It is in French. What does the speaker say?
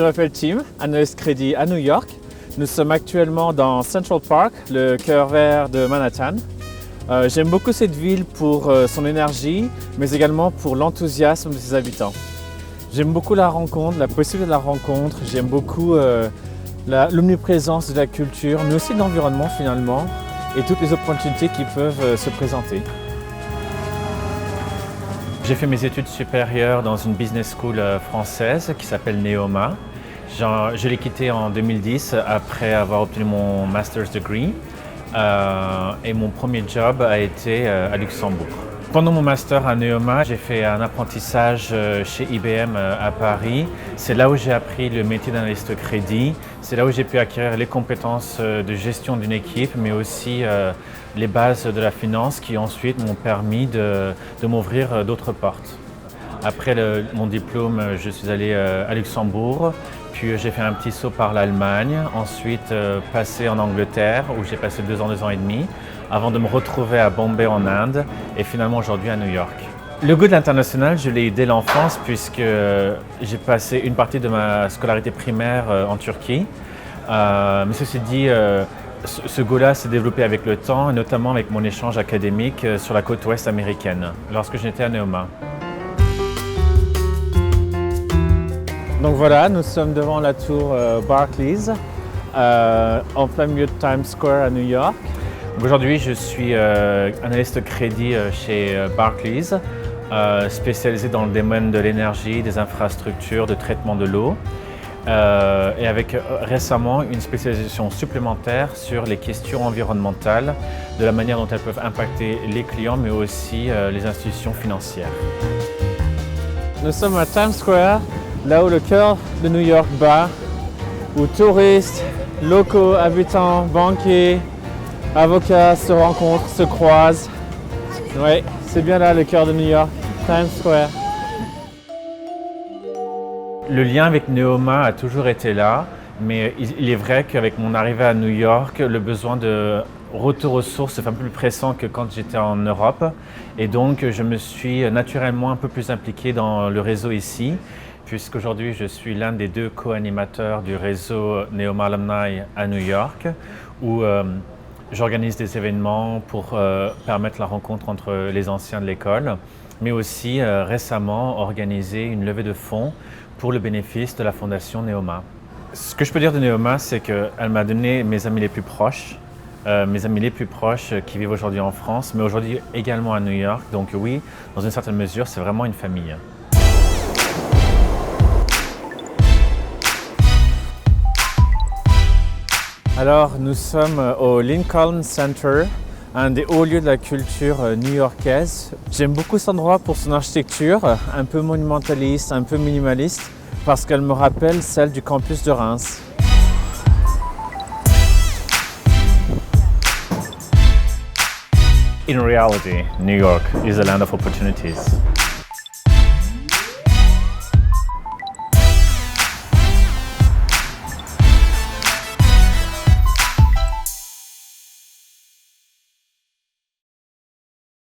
m'appelle Tim, analyste crédit à New York. Nous sommes actuellement dans Central Park, le cœur vert de Manhattan. J'aime beaucoup cette ville pour son énergie, mais également pour l'enthousiasme de ses habitants. J'aime beaucoup la rencontre, la possibilité de la rencontre. J'aime beaucoup l'omniprésence de la culture, mais aussi de l'environnement finalement, et toutes les opportunités qui peuvent se présenter. J'ai fait mes études supérieures dans une business school française qui s'appelle Neoma. Je l'ai quittée en 2010 après avoir obtenu mon master's degree et mon premier job a été à Luxembourg. Pendant mon master à Neoma, j'ai fait un apprentissage chez IBM à Paris. C'est là où j'ai appris le métier d'analyste crédit. C'est là où j'ai pu acquérir les compétences de gestion d'une équipe, mais aussi les bases de la finance qui ensuite m'ont permis de m'ouvrir d'autres portes. Après mon diplôme, je suis allé à Luxembourg, puis j'ai fait un petit saut par l'Allemagne, ensuite passé en Angleterre où j'ai passé 2 ans et demi, avant de me retrouver à Bombay en Inde et finalement aujourd'hui à New York. Le goût de l'international, je l'ai eu dès l'enfance puisque j'ai passé une partie de ma scolarité primaire en Turquie. Mais ceci dit, ce goût-là s'est développé avec le temps, notamment avec mon échange académique sur la côte ouest américaine, lorsque j'étais à Neoma. Donc voilà, nous sommes devant la tour Barclays, en plein milieu de Times Square à New York. Aujourd'hui, je suis analyste crédit chez Barclays, spécialisé dans le domaine de l'énergie, des infrastructures, de traitement de l'eau, et avec récemment une spécialisation supplémentaire sur les questions environnementales, de la manière dont elles peuvent impacter les clients, mais aussi les institutions financières. Nous sommes à Times Square, là où le cœur de New York bat, où touristes, locaux, habitants, banquiers, avocats se rencontrent, se croisent. Oui, c'est bien là le cœur de New York, Times Square. Le lien avec Neoma a toujours été là, mais il est vrai qu'avec mon arrivée à New York, le besoin de retour aux sources est un peu plus pressant que quand j'étais en Europe. Et donc, je me suis naturellement un peu plus impliqué dans le réseau ici, puisqu'aujourd'hui, je suis l'un des 2 co-animateurs du réseau Neoma Alumni à New York, où j'organise des événements pour permettre la rencontre entre les anciens de l'école, mais aussi récemment organisé une levée de fonds pour le bénéfice de la fondation Neoma. Ce que je peux dire de Neoma, c'est qu'elle m'a donné mes amis les plus proches qui vivent aujourd'hui en France, mais aujourd'hui également à New York. Donc oui, dans une certaine mesure, c'est vraiment une famille. Alors, nous sommes au Lincoln Center, un des hauts lieux de la culture new-yorkaise. J'aime beaucoup cet endroit pour son architecture, un peu monumentaliste, un peu minimaliste, parce qu'elle me rappelle celle du campus de Reims. In reality, New York is a land of opportunities.